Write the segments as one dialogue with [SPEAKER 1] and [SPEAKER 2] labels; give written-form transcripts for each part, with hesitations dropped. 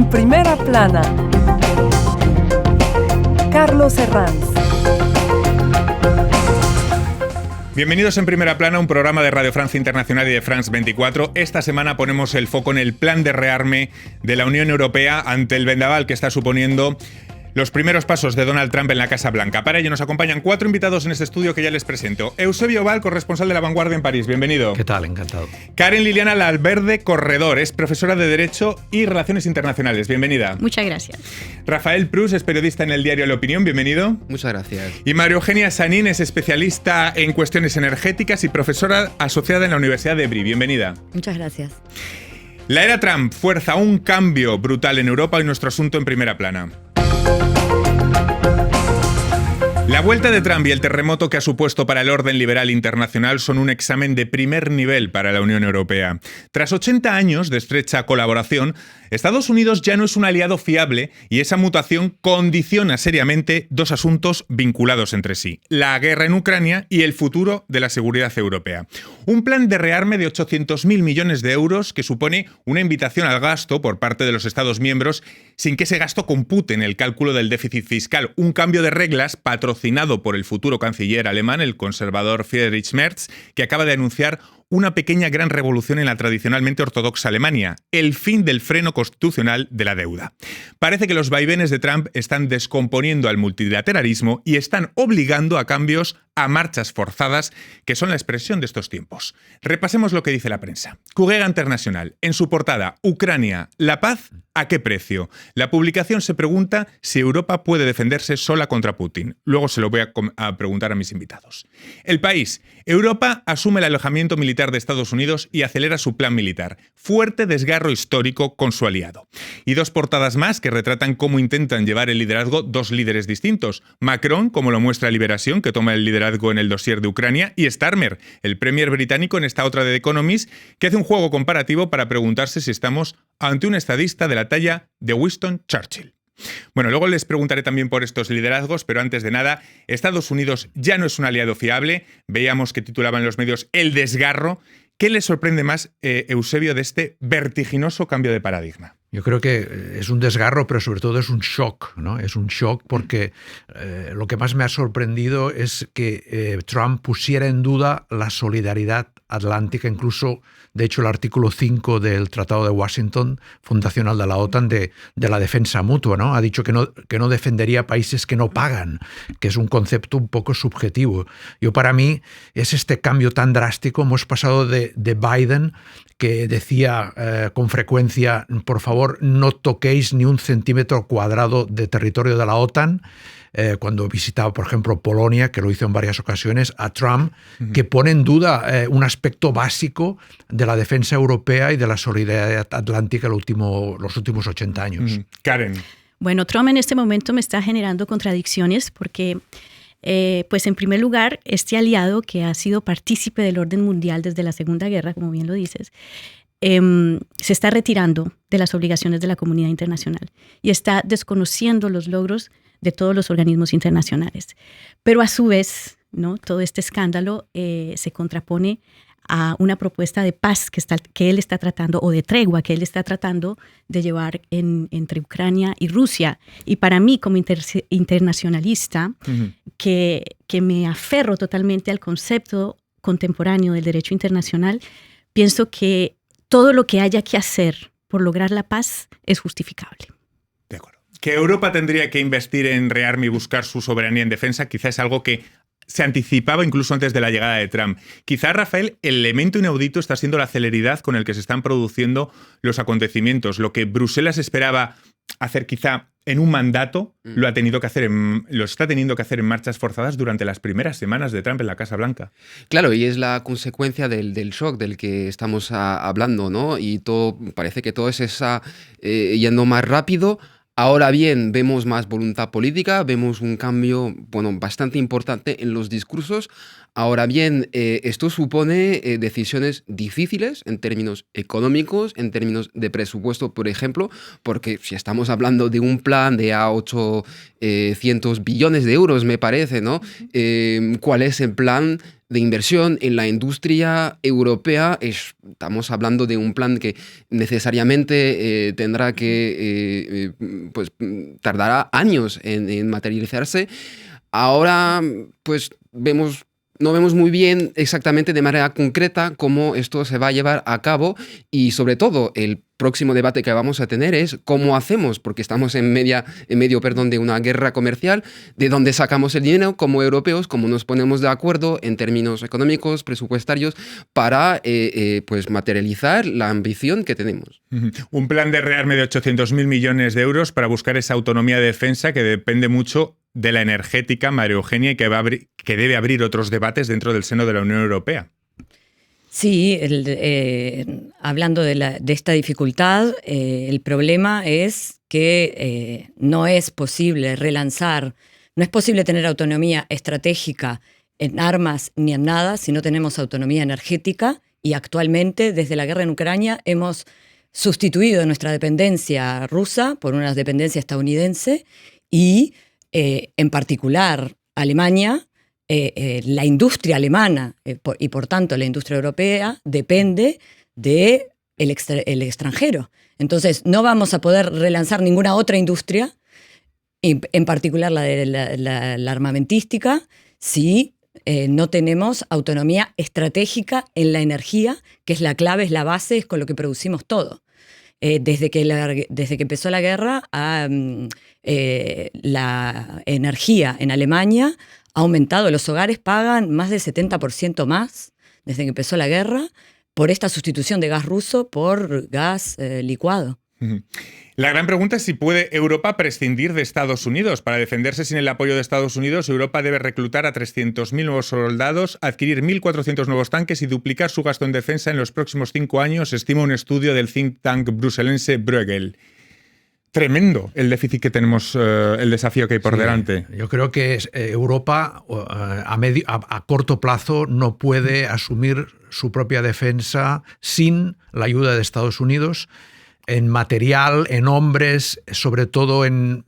[SPEAKER 1] En primera plana, Carlos Herranz.
[SPEAKER 2] Bienvenidos en Primera Plana, un programa de Radio Francia Internacional y de France 24. Esta semana ponemos el foco en el plan de rearme de la Unión Europea ante el vendaval que está suponiendo los primeros pasos de Donald Trump en la Casa Blanca. Para ello nos acompañan 4 invitados en este estudio que ya les presento. Eusebio Val, corresponsal de La Vanguardia en París. Bienvenido.
[SPEAKER 3] ¿Qué tal? Encantado.
[SPEAKER 2] Karen Liliana Lalverde Corredor, es profesora de Derecho y Relaciones Internacionales. Bienvenida.
[SPEAKER 4] Muchas gracias.
[SPEAKER 2] Rafael Prus es periodista en el diario La Opinión. Bienvenido.
[SPEAKER 5] Muchas gracias.
[SPEAKER 2] Y María Eugenia Sanín es especialista en cuestiones energéticas y profesora asociada en la Universidad de Brie. Bienvenida.
[SPEAKER 6] Muchas gracias.
[SPEAKER 2] La era Trump fuerza un cambio brutal en Europa y nuestro asunto en Primera Plana. La vuelta de Trump y el terremoto que ha supuesto para el orden liberal internacional son un examen de primer nivel para la Unión Europea. Tras 80 años de estrecha colaboración, Estados Unidos ya no es un aliado fiable y esa mutación condiciona seriamente dos asuntos vinculados entre sí: la guerra en Ucrania y el futuro de la seguridad europea. Un plan de rearme de 800.000 millones de euros que supone una invitación al gasto por parte de los Estados miembros sin que ese gasto compute en el cálculo del déficit fiscal. Un cambio de reglas patrocinado por el futuro canciller alemán, el conservador Friedrich Merz, que acaba de anunciar una pequeña gran revolución en la tradicionalmente ortodoxa Alemania: el fin del freno constitucional de la deuda. Parece que los vaivenes de Trump están descomponiendo al multilateralismo y están obligando a cambios, a marchas forzadas, que son la expresión de estos tiempos. Repasemos lo que dice la prensa. Corriere Internacional, en su portada: Ucrania, ¿la paz a qué precio? La publicación se pregunta si Europa puede defenderse sola contra Putin. Luego se lo voy a preguntar a mis invitados. El País: Europa asume el alojamiento militar de Estados Unidos y acelera su plan militar. Fuerte desgarro histórico con su aliado. Y dos portadas más que retratan cómo intentan llevar el liderazgo dos líderes distintos: Macron, como lo muestra Liberación, que toma el liderazgo en el dossier de Ucrania, y Starmer, el premier británico, en esta otra de The Economist, que hace un juego comparativo para preguntarse si estamos ante un estadista de la talla de Winston Churchill. Bueno, luego les preguntaré también por estos liderazgos, pero antes de nada, Estados Unidos ya no es un aliado fiable. Veíamos que titulaban los medios el desgarro. ¿Qué les sorprende más, Eusebio, de este vertiginoso cambio de paradigma?
[SPEAKER 3] Yo creo que es un desgarro, pero sobre todo es un shock, ¿no? Es un shock porque lo que más me ha sorprendido es que Trump pusiera en duda la solidaridad atlántica, incluso, de hecho, el artículo 5 del Tratado de Washington, fundacional de la OTAN, de la defensa mutua, ¿no? Ha dicho que no defendería países que no pagan, que es un concepto un poco subjetivo. Para mí, es este cambio tan drástico. Hemos pasado de Biden, que decía con frecuencia: por favor, no toquéis ni un centímetro cuadrado de territorio de la OTAN, cuando visitaba, por ejemplo, Polonia, que lo hizo en varias ocasiones, a Trump, que pone en duda un aspecto básico de la defensa europea y de la solidaridad atlántica los últimos 80 años.
[SPEAKER 2] Karen.
[SPEAKER 4] Bueno, Trump en este momento me está generando contradicciones porque, pues en primer lugar, este aliado que ha sido partícipe del orden mundial desde la Segunda Guerra, como bien lo dices, se está retirando de las obligaciones de la comunidad internacional y está desconociendo los logros de todos los organismos internacionales. Pero a su vez, ¿no?, todo este escándalo se contrapone a una propuesta de paz que él está tratando, o de tregua que él está tratando de llevar entre Ucrania y Rusia. Y para mí, como internacionalista, que me aferro totalmente al concepto contemporáneo del derecho internacional, pienso que todo lo que haya que hacer por lograr la paz es justificable.
[SPEAKER 2] De acuerdo. Que Europa tendría que investir en rearme y buscar su soberanía en defensa, quizás es algo que se anticipaba incluso antes de la llegada de Trump. Quizá, Rafael, el elemento inaudito está siendo la celeridad con el que se están produciendo los acontecimientos. Lo que Bruselas esperaba hacer quizá en un mandato, lo está teniendo que hacer en marchas forzadas durante las primeras semanas de Trump en la Casa Blanca.
[SPEAKER 5] Claro, y es la consecuencia del shock del que estamos hablando, ¿no? Y parece que todo está yendo más rápido. Ahora bien, vemos más voluntad política, vemos un cambio, bastante importante en los discursos, Ahora bien, esto supone decisiones difíciles en términos económicos, en términos de presupuesto, por ejemplo, porque si estamos hablando de un plan de a 800 billones de euros, me parece, ¿no? ¿Cuál es el plan de inversión en la industria europea? Estamos hablando de un plan que necesariamente tendrá que, pues, tardará años en materializarse. Ahora, pues, no vemos muy bien exactamente de manera concreta cómo esto se va a llevar a cabo y, sobre todo, el próximo debate que vamos a tener es cómo hacemos, porque estamos en medio de una guerra comercial, de dónde sacamos el dinero como europeos, cómo nos ponemos de acuerdo en términos económicos, presupuestarios, para pues materializar la ambición que tenemos.
[SPEAKER 2] Un plan de rearme de 800.000 millones de euros para buscar esa autonomía de defensa que depende mucho de la energética, María Eugenia, y que debe abrir otros debates dentro del seno de la Unión Europea.
[SPEAKER 6] Sí, hablando de esta dificultad, el problema es que no es posible relanzar, no es posible tener autonomía estratégica en armas ni en nada si no tenemos autonomía energética, y actualmente desde la guerra en Ucrania hemos sustituido nuestra dependencia rusa por una dependencia estadounidense y en particular Alemania. La industria alemana y por tanto la industria europea depende del extranjero. Entonces no vamos a poder relanzar ninguna otra industria, en particular la armamentística, si no tenemos autonomía estratégica en la energía, que es la clave, es la base, es con lo que producimos todo. Desde que empezó la guerra, la energía en Alemania ha aumentado. Los hogares pagan más del 70% más desde que empezó la guerra por esta sustitución de gas ruso por gas licuado.
[SPEAKER 2] La gran pregunta es si puede Europa prescindir de Estados Unidos. Para defenderse sin el apoyo de Estados Unidos, Europa debe reclutar a 300.000 nuevos soldados, adquirir 1.400 nuevos tanques y duplicar su gasto en defensa en los próximos 5 años, estima un estudio del think tank bruselense Bruegel. Tremendo el déficit que tenemos, el desafío que hay por delante.
[SPEAKER 3] Yo creo que Europa a corto plazo no puede asumir su propia defensa sin la ayuda de Estados Unidos en material, en hombres, sobre todo en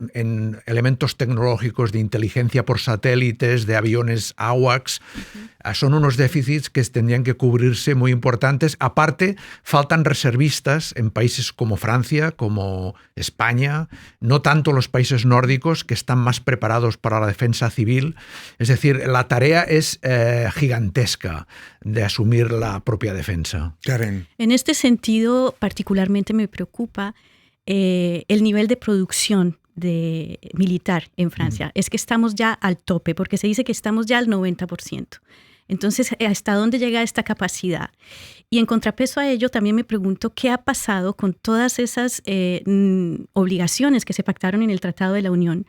[SPEAKER 3] elementos tecnológicos de inteligencia por satélites, de aviones AWACS. Son unos déficits que tendrían que cubrirse muy importantes. Aparte, faltan reservistas en países como Francia, como España, no tanto los países nórdicos, que están más preparados para la defensa civil. Es decir, la tarea es gigantesca de asumir la propia defensa.
[SPEAKER 2] Karen.
[SPEAKER 4] En este sentido, particularmente me preocupa el nivel de producción militar en Francia. Es que estamos ya al tope, porque se dice que estamos ya al 90%. Entonces, ¿hasta dónde llega esta capacidad? Y en contrapeso a ello, también me pregunto qué ha pasado con todas esas obligaciones que se pactaron en el Tratado de la Unión,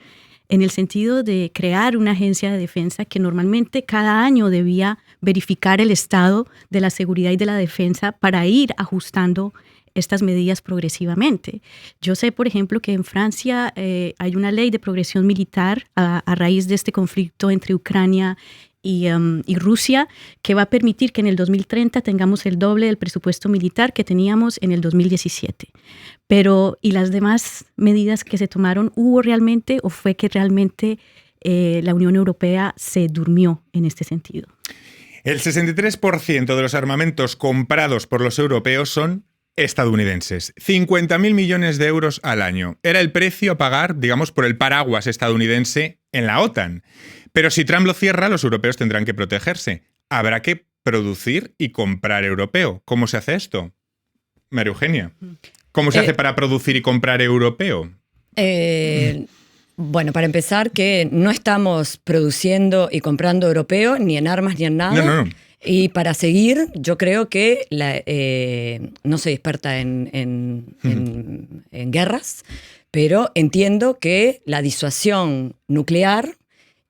[SPEAKER 4] en el sentido de crear una agencia de defensa que normalmente cada año debía verificar el estado de la seguridad y de la defensa para ir ajustando estas medidas progresivamente. Yo sé, por ejemplo, que en Francia hay una ley de progresión militar a raíz de este conflicto entre Ucrania y Rusia, que va a permitir que en el 2030 tengamos el doble del presupuesto militar que teníamos en el 2017. Pero, ¿y las demás medidas que se tomaron, hubo realmente o fue que realmente la Unión Europea se durmió en este sentido?
[SPEAKER 2] El 63% de los armamentos comprados por los europeos son estadounidenses. 50.000 millones de euros al año. Era el precio a pagar, digamos, por el paraguas estadounidense en la OTAN. Pero si Trump lo cierra, los europeos tendrán que protegerse. Habrá que producir y comprar europeo. ¿Cómo se hace esto? María Eugenia, ¿cómo se hace para producir y comprar europeo?
[SPEAKER 6] Bueno, para empezar, que no estamos produciendo y comprando europeo, ni en armas ni en nada.
[SPEAKER 2] No.
[SPEAKER 6] Y para seguir, yo creo que no soy experta en guerras, pero entiendo que la disuasión nuclear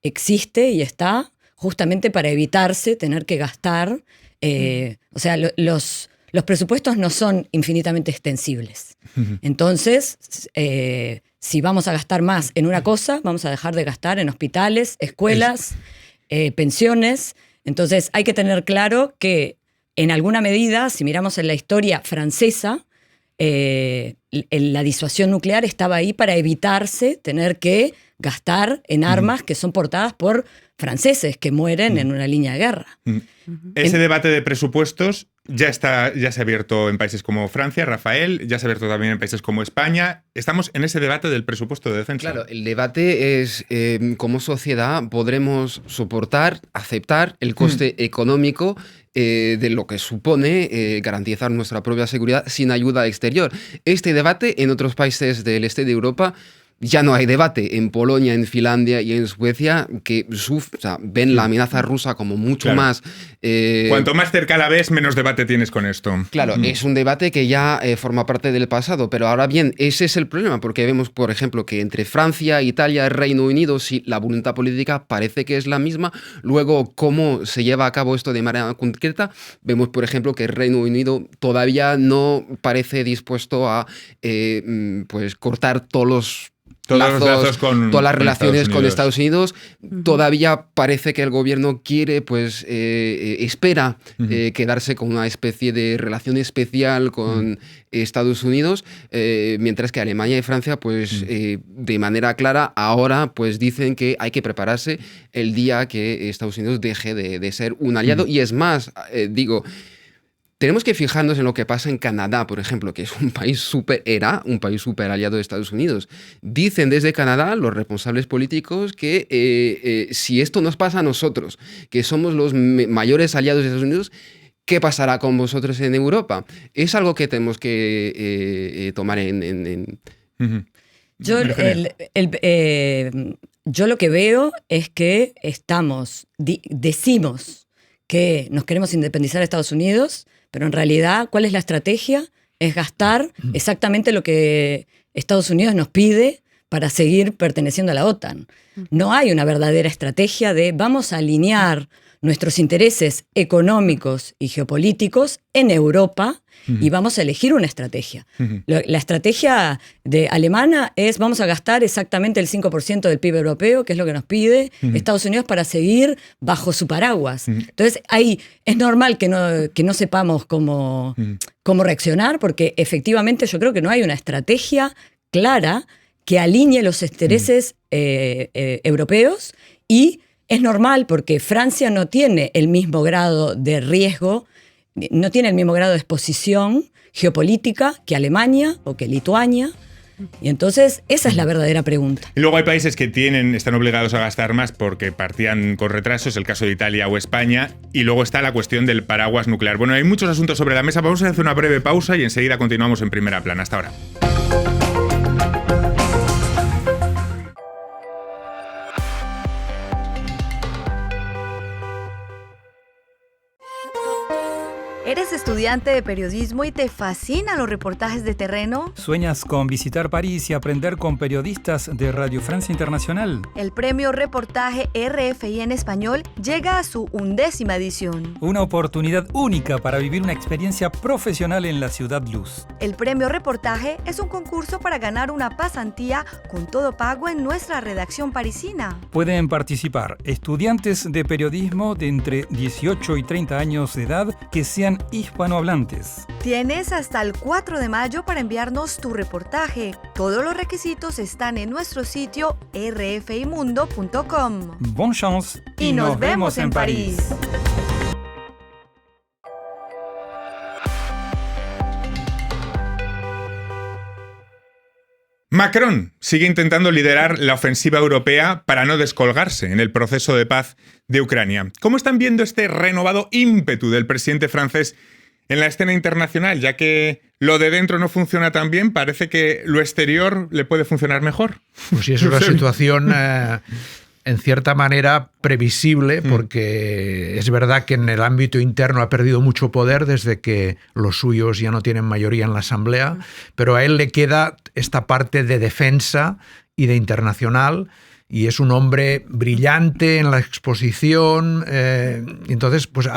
[SPEAKER 6] existe y está justamente para evitarse tener que gastar. O sea, los presupuestos no son infinitamente extensibles. Entonces, si vamos a gastar más en una cosa, vamos a dejar de gastar en hospitales, escuelas, pensiones, Entonces hay que tener claro que en alguna medida, si miramos en la historia francesa, la disuasión nuclear estaba ahí para evitarse tener que gastar en armas que son portadas por franceses que mueren en una línea de guerra.
[SPEAKER 2] Ese debate de presupuestos ya se ha abierto en países como Francia, Rafael, ya se ha abierto también en países como España. Estamos en ese debate del presupuesto de defensa.
[SPEAKER 5] Claro, el debate es como sociedad podremos soportar, aceptar el coste económico de lo que supone garantizar nuestra propia seguridad sin ayuda exterior. Este debate en otros países del este de Europa ya no hay debate. En Polonia, en Finlandia y en Suecia que ven la amenaza rusa como mucho más...
[SPEAKER 2] Cuanto más cerca la ves, menos debate tienes con esto.
[SPEAKER 5] Claro, es un debate que ya forma parte del pasado, pero ahora bien, ese es el problema, porque vemos, por ejemplo, que entre Francia, Italia, Reino Unido, sí, la voluntad política parece que es la misma. Luego, cómo se lleva a cabo esto de manera concreta, vemos, por ejemplo, que el Reino Unido todavía no parece dispuesto a pues cortar todos los lazos todas las relaciones con Estados Unidos. Todavía parece que el gobierno quiere, pues, espera quedarse con una especie de relación especial con Estados Unidos, mientras que Alemania y Francia, pues, de manera clara, ahora, pues, dicen que hay que prepararse el día que Estados Unidos deje de ser un aliado. Y es más, tenemos que fijarnos en lo que pasa en Canadá, por ejemplo, que es un país súper aliado de Estados Unidos. Dicen desde Canadá los responsables políticos que si esto nos pasa a nosotros, que somos los mayores aliados de Estados Unidos, ¿qué pasará con vosotros en Europa? Es algo que tenemos que tomar en...
[SPEAKER 6] Yo lo que veo es que decimos que nos queremos independizar de Estados Unidos, pero en realidad, ¿cuál es la estrategia? Es gastar exactamente lo que Estados Unidos nos pide para seguir perteneciendo a la OTAN. No hay una verdadera estrategia de vamos a alinear nuestros intereses económicos y geopolíticos en Europa y vamos a elegir una estrategia. La estrategia alemana es vamos a gastar exactamente el 5% del PIB europeo, que es lo que nos pide Estados Unidos para seguir bajo su paraguas. Entonces, ahí es normal que no sepamos cómo reaccionar, porque efectivamente yo creo que no hay una estrategia clara que alinee los intereses europeos, y es normal porque Francia no tiene el mismo grado de riesgo, no tiene el mismo grado de exposición geopolítica que Alemania o que Lituania. Y entonces esa es la verdadera pregunta.
[SPEAKER 2] Y luego hay países que están obligados a gastar más porque partían con retrasos, el caso de Italia o España, y luego está la cuestión del paraguas nuclear. Bueno, hay muchos asuntos sobre la mesa. Vamos a hacer una breve pausa y enseguida continuamos en Primera Plana. Hasta ahora.
[SPEAKER 7] ¿Eres estudiante de periodismo y te fascinan los reportajes de terreno?
[SPEAKER 8] ¿Sueñas con visitar París y aprender con periodistas de Radio Francia Internacional?
[SPEAKER 7] El premio Reportaje RFI en Español llega a su 11ª edición.
[SPEAKER 8] Una oportunidad única para vivir una experiencia profesional en la Ciudad Luz.
[SPEAKER 7] El premio Reportaje es un concurso para ganar una pasantía con todo pago en nuestra redacción parisina.
[SPEAKER 8] Pueden participar estudiantes de periodismo de entre 18 y 30 años de edad que sean hispanohablantes.
[SPEAKER 7] Tienes hasta el 4 de mayo para enviarnos tu reportaje. Todos los requisitos están en nuestro sitio rfimundo.com.
[SPEAKER 8] Bonne chance
[SPEAKER 7] y nos vemos en París.
[SPEAKER 2] Macron sigue intentando liderar la ofensiva europea para no descolgarse en el proceso de paz de Ucrania. ¿Cómo están viendo este renovado ímpetu del presidente francés en la escena internacional? Ya que lo de dentro no funciona tan bien, parece que lo exterior le puede funcionar mejor.
[SPEAKER 3] Pues sí, es una situación en cierta manera previsible, porque es verdad que en el ámbito interno ha perdido mucho poder desde que los suyos ya no tienen mayoría en la Asamblea, pero a él le queda esta parte de defensa y de internacional, y es un hombre brillante en la exposición, entonces pues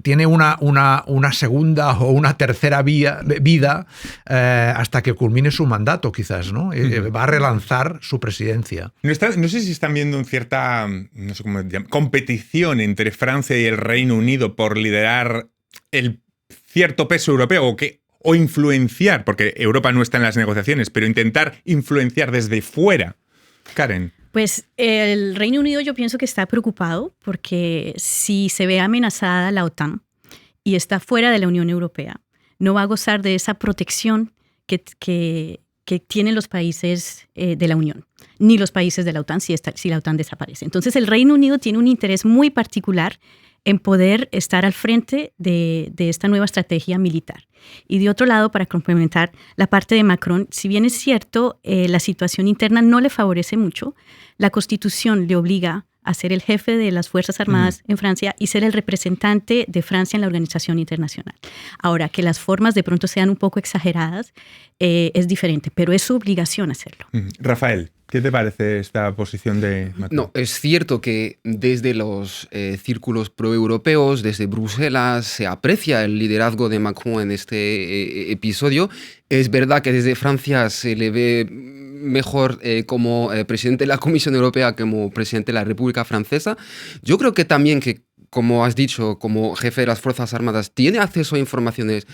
[SPEAKER 3] tiene una segunda o una tercera vida hasta que culmine su mandato, quizás, ¿no? Va a relanzar su presidencia.
[SPEAKER 2] No sé si están viendo cierta, no sé cómo llamar, competición entre Francia y el Reino Unido por liderar el cierto peso europeo o influenciar, porque Europa no está en las negociaciones, pero intentar influenciar desde fuera. Karen.
[SPEAKER 4] Pues el Reino Unido yo pienso que está preocupado porque si se ve amenazada la OTAN y está fuera de la Unión Europea, no va a gozar de esa protección que tienen los países de la Unión, ni los países de la OTAN si la OTAN desaparece. Entonces el Reino Unido tiene un interés muy particular en poder estar al frente de esta nueva estrategia militar. Y de otro lado, para complementar la parte de Macron, si bien es cierto, la situación interna no le favorece mucho, la Constitución le obliga a ser el jefe de las Fuerzas Armadas en Francia y ser el representante de Francia en la organización internacional. Ahora, que las formas de pronto sean un poco exageradas es diferente, pero es su obligación hacerlo.
[SPEAKER 2] Rafael, ¿qué te parece esta posición de Macron?
[SPEAKER 5] No, es cierto que desde los círculos proeuropeos, desde Bruselas, se aprecia el liderazgo de Macron en este episodio. Es verdad que desde Francia se le ve mejor como presidente de la Comisión Europea que como presidente de la República Francesa. Yo creo que también que, como has dicho, como jefe de las Fuerzas Armadas, tiene acceso a informaciones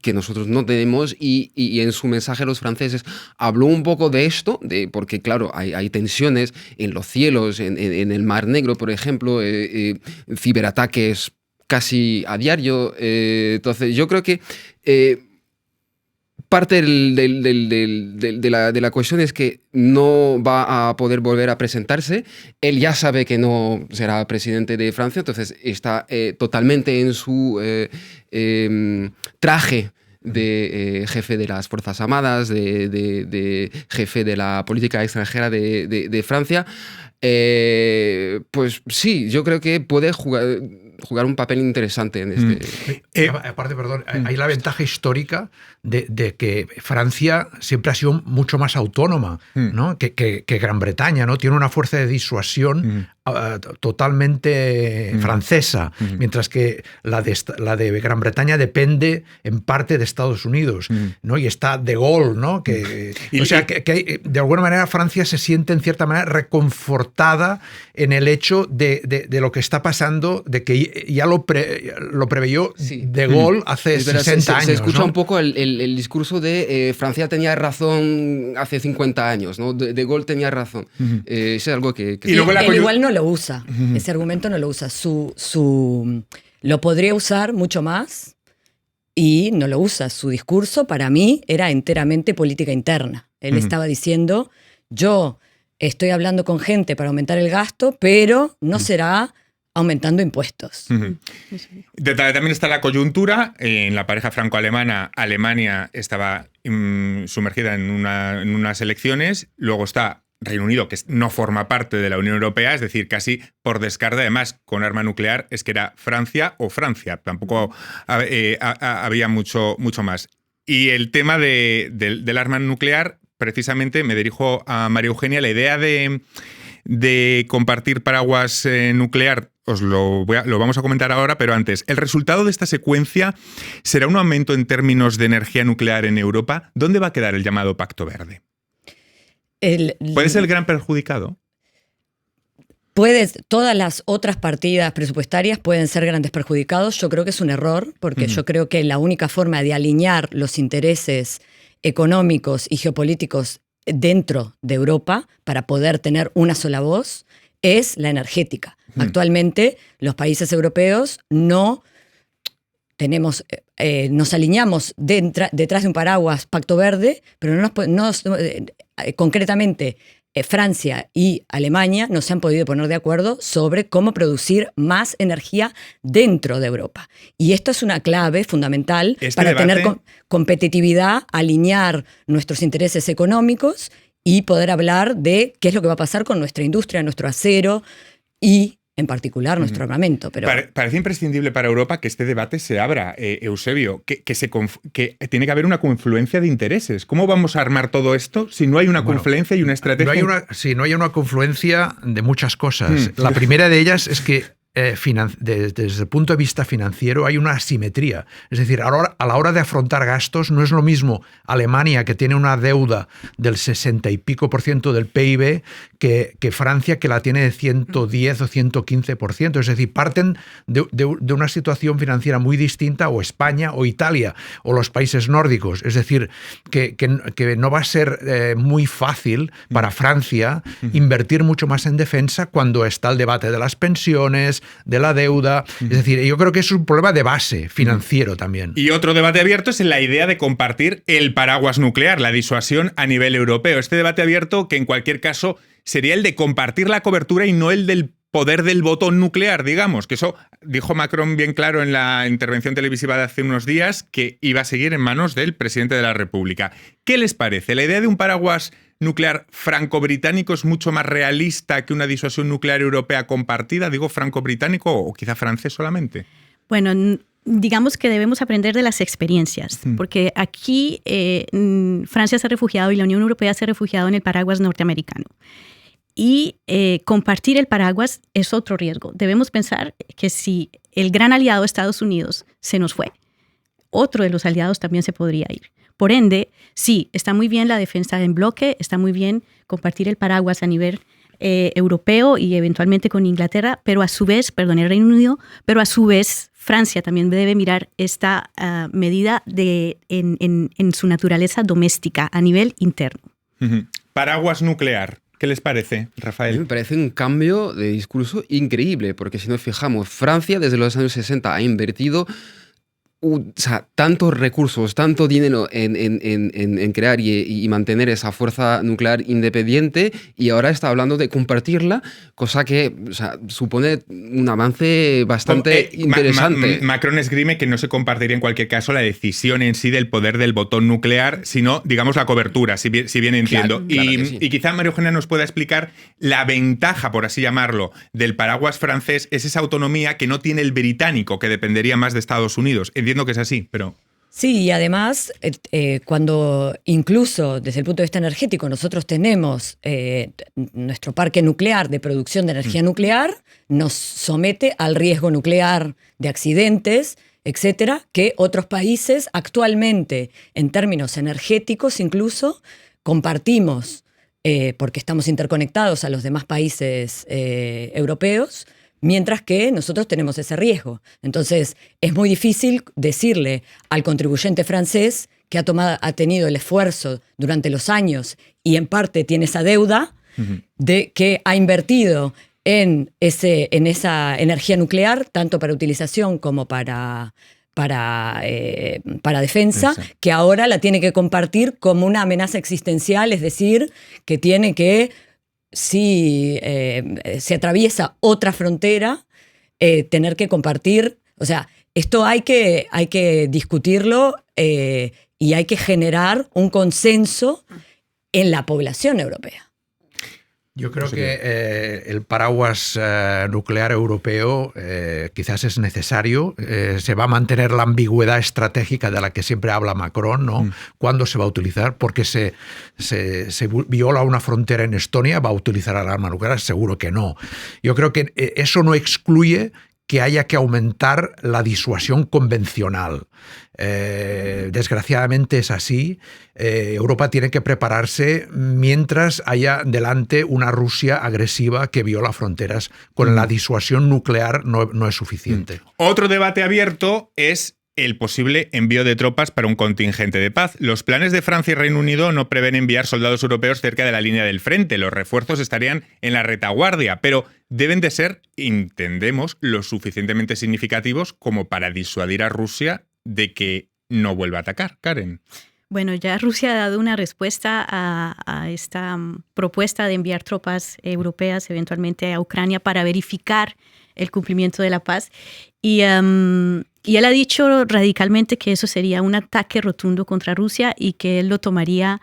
[SPEAKER 5] que nosotros no tenemos y en su mensaje a los franceses habló un poco de esto, porque claro, hay tensiones en los cielos, en el Mar Negro, por ejemplo, ciberataques casi a diario. Entonces yo creo que parte de la cuestión es que no va a poder volver a presentarse. Él ya sabe que no será presidente de Francia, entonces está totalmente en su traje de jefe de las Fuerzas Armadas, de jefe de la política extranjera de Francia. Pues sí, yo creo que puede jugar un papel interesante en este...
[SPEAKER 3] Aparte, perdón, hay la ventaja histórica de que Francia siempre ha sido mucho más autónoma, ¿no? que Gran Bretaña, ¿no? Tiene una fuerza de disuasión totalmente francesa, mientras que la de Gran Bretaña depende en parte de Estados Unidos, ¿no? Y está De Gaulle, ¿no? O sea, que de alguna manera Francia se siente en cierta manera reconfortada en el hecho de lo que está pasando, de que ya lo preveyó De Gaulle hace 60 años.
[SPEAKER 5] Se escucha,
[SPEAKER 3] ¿no?
[SPEAKER 5] un poco el discurso de Francia tenía razón hace 50 años, ¿no? De Gaulle tenía razón. Es algo que
[SPEAKER 6] y luego él igual no lo usa. Ese argumento no lo usa. Lo podría usar mucho más y no lo usa. Su discurso para mí era enteramente política interna. Él estaba diciendo, yo estoy hablando con gente para aumentar el gasto, pero no será aumentando impuestos.
[SPEAKER 2] También está la coyuntura. En la pareja franco-alemana, Alemania estaba sumergida en unas elecciones. Luego está Reino Unido, que no forma parte de la Unión Europea, es decir, casi por descarte, además, con arma nuclear, es que era Francia o Francia. Tampoco había mucho más. Y el tema del arma nuclear, precisamente, me dirijo a María Eugenia, la idea de compartir paraguas nuclear, os lo vamos a comentar ahora, pero antes, ¿el resultado de esta secuencia será un aumento en términos de energía nuclear en Europa? ¿Dónde va a quedar el llamado Pacto Verde? ¿Puede ser el gran perjudicado?
[SPEAKER 6] Todas las otras partidas presupuestarias pueden ser grandes perjudicados. Yo creo que es un error, porque yo creo que la única forma de alinear los intereses económicos y geopolíticos dentro de Europa para poder tener una sola voz es la energética. Actualmente los países europeos no tenemos, nos alineamos detrás de un paraguas Pacto Verde, pero concretamente Francia y Alemania no se han podido poner de acuerdo sobre cómo producir más energía dentro de Europa. Y esto es una clave fundamental para tener competitividad, alinear nuestros intereses económicos y poder hablar de qué es lo que va a pasar con nuestra industria, nuestro acero y en particular nuestro armamento. Pero
[SPEAKER 2] Parece imprescindible para Europa que este debate se abra, Eusebio, que tiene que haber una confluencia de intereses. ¿Cómo vamos a armar todo esto si no hay una confluencia y una estrategia?
[SPEAKER 3] No hay una confluencia de muchas cosas. La primera de ellas es que desde el punto de vista financiero hay una asimetría. Es decir, a la hora de afrontar gastos no es lo mismo Alemania, que tiene una deuda del 60 y pico % del PIB, que Francia, que la tiene de 110 o 115%. Es decir, parten de una situación financiera muy distinta, o España o Italia o los países nórdicos. Es decir, que no va a ser muy fácil para Francia invertir mucho más en defensa cuando está el debate de las pensiones, de la deuda. Es decir, yo creo que es un problema de base financiero también.
[SPEAKER 2] Y otro debate abierto es la idea de compartir el paraguas nuclear, la disuasión a nivel europeo. Este debate abierto, que en cualquier caso sería el de compartir la cobertura y no el del poder del botón nuclear, digamos, que eso dijo Macron bien claro en la intervención televisiva de hace unos días, que iba a seguir en manos del presidente de la República. ¿Qué les parece? ¿La idea de un paraguas nuclear franco-británico es mucho más realista que una disuasión nuclear europea compartida? Digo franco-británico o quizá francés solamente.
[SPEAKER 4] Bueno, digamos que debemos aprender de las experiencias, porque aquí Francia se ha refugiado y la Unión Europea se ha refugiado en el paraguas norteamericano. Y compartir el paraguas es otro riesgo. Debemos pensar que si el gran aliado Estados Unidos se nos fue, otro de los aliados también se podría ir. Por ende, sí, está muy bien la defensa en bloque, está muy bien compartir el paraguas a nivel europeo y eventualmente con Inglaterra, pero a su vez, el Reino Unido, pero a su vez Francia también debe mirar esta medida en su naturaleza doméstica a nivel interno.
[SPEAKER 2] Paraguas nuclear. ¿Qué les parece, Rafael?
[SPEAKER 5] Me parece un cambio de discurso increíble, porque si nos fijamos, Francia desde los años 60 ha invertido tantos recursos, tanto dinero en crear y mantener esa fuerza nuclear independiente, y ahora está hablando de compartirla, cosa que supone un avance bastante interesante.
[SPEAKER 2] Macron esgrime que no se compartiría en cualquier caso la decisión en sí del poder del botón nuclear, sino, digamos, la cobertura, si bien entiendo.
[SPEAKER 5] Claro que sí.
[SPEAKER 2] Y quizá María Eugenia nos pueda explicar la ventaja, por así llamarlo, del paraguas francés, es esa autonomía que no tiene el británico, que dependería más de Estados Unidos. Entiendo que es así, pero...
[SPEAKER 6] Sí, y además, cuando incluso desde el punto de vista energético nosotros tenemos nuestro parque nuclear de producción de energía nuclear, nos somete al riesgo nuclear de accidentes, etcétera, que otros países actualmente, en términos energéticos incluso, compartimos, porque estamos interconectados a los demás países europeos, mientras que nosotros tenemos ese riesgo. Entonces, es muy difícil decirle al contribuyente francés que ha tenido el esfuerzo durante los años y en parte tiene esa deuda, de que ha invertido en esa energía nuclear, tanto para utilización como para defensa, que ahora la tiene que compartir como una amenaza existencial, es decir, que tiene que, si se atraviesa otra frontera, tener que compartir. O sea, esto hay que discutirlo y hay que generar un consenso en la población europea.
[SPEAKER 3] Yo creo que el paraguas nuclear europeo quizás es necesario. Se va a mantener la ambigüedad estratégica de la que siempre habla Macron, ¿no? ¿Cuándo se va a utilizar? Porque se viola una frontera en Estonia, ¿va a utilizar el arma nuclear? Seguro que no. Yo creo que eso no excluye que haya que aumentar la disuasión convencional. Desgraciadamente es así. Europa tiene que prepararse mientras haya delante una Rusia agresiva que viola fronteras. Con la disuasión nuclear no es suficiente.
[SPEAKER 2] Otro debate abierto es el posible envío de tropas para un contingente de paz. Los planes de Francia y Reino Unido no prevén enviar soldados europeos cerca de la línea del frente. Los refuerzos estarían en la retaguardia, pero deben de ser, entendemos, lo suficientemente significativos como para disuadir a Rusia de que no vuelva a atacar. Karen.
[SPEAKER 4] Bueno, ya Rusia ha dado una respuesta a esta propuesta de enviar tropas europeas eventualmente a Ucrania para verificar el cumplimiento de la paz. Y él ha dicho radicalmente que eso sería un ataque rotundo contra Rusia y que él lo tomaría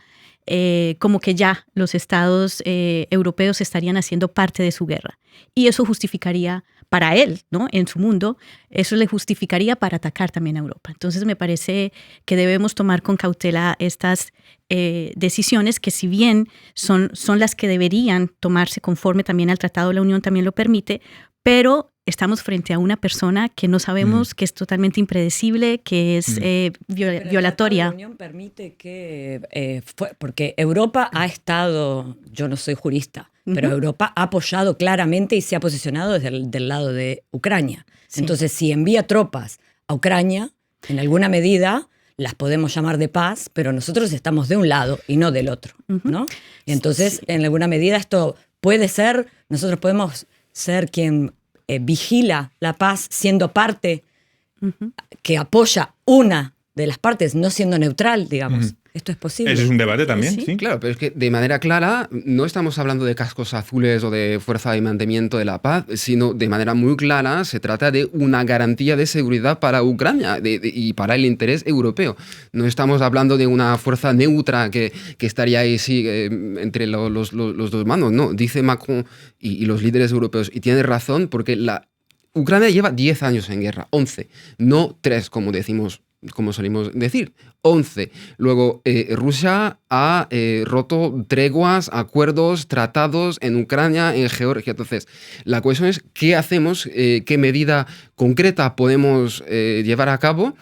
[SPEAKER 4] como que ya los estados europeos estarían haciendo parte de su guerra. Y eso justificaría para él, ¿no? En su mundo, eso le justificaría para atacar también a Europa. Entonces me parece que debemos tomar con cautela estas decisiones que, si bien son las que deberían tomarse conforme también al Tratado de la Unión, también lo permite, pero estamos frente a una persona que no sabemos, que es totalmente impredecible, que es violatoria.
[SPEAKER 6] La Unión permite que, porque Europa ha estado, yo no soy jurista, pero Europa ha apoyado claramente y se ha posicionado desde del lado de Ucrania. Sí. Entonces, si envía tropas a Ucrania, en alguna medida las podemos llamar de paz, pero nosotros estamos de un lado y no del otro, ¿no? Y entonces, en alguna medida esto puede ser, nosotros podemos ser quien vigila la paz siendo parte que apoya una de las partes, no siendo neutral, digamos. Esto es posible.
[SPEAKER 2] Ese es un debate también, sí.
[SPEAKER 5] Claro, pero es que de manera clara no estamos hablando de cascos azules o de fuerza de mantenimiento de la paz, sino de manera muy clara se trata de una garantía de seguridad para Ucrania y para el interés europeo. No estamos hablando de una fuerza neutra que estaría ahí sí, entre los dos manos, no. Dice Macron y los líderes europeos, y tiene razón, porque Ucrania lleva 10 años en guerra, 11, no 3 como decimos, como solimos decir, 11. Luego, Rusia ha roto treguas, acuerdos, tratados en Ucrania, en Georgia. Entonces, la cuestión es qué hacemos, qué medida concreta podemos llevar a cabo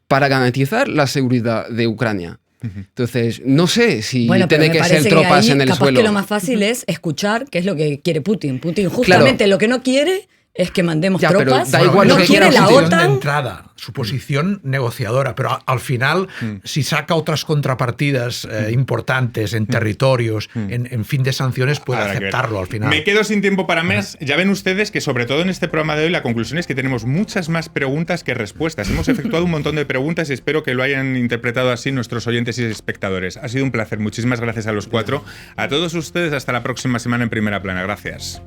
[SPEAKER 5] para garantizar la seguridad de Ucrania. Entonces, no sé si tiene que ser tropas en el
[SPEAKER 6] capaz
[SPEAKER 5] suelo.
[SPEAKER 6] Que lo más fácil es escuchar qué es lo que quiere Putin. Putin justamente lo que no quiere es que mandemos tropas.
[SPEAKER 5] Da igual
[SPEAKER 6] no
[SPEAKER 5] lo que
[SPEAKER 6] quiere la OTAN.
[SPEAKER 3] De entrada, su posición negociadora, pero al final, si saca otras contrapartidas importantes en territorios, en fin de sanciones, puede aceptarlo al final.
[SPEAKER 2] Me quedo sin tiempo para más. Ya ven ustedes que, sobre todo en este programa de hoy, la conclusión es que tenemos muchas más preguntas que respuestas. Hemos efectuado un montón de preguntas y espero que lo hayan interpretado así nuestros oyentes y espectadores. Ha sido un placer. Muchísimas gracias a los cuatro. A todos ustedes, hasta la próxima semana en Primera Plana. Gracias.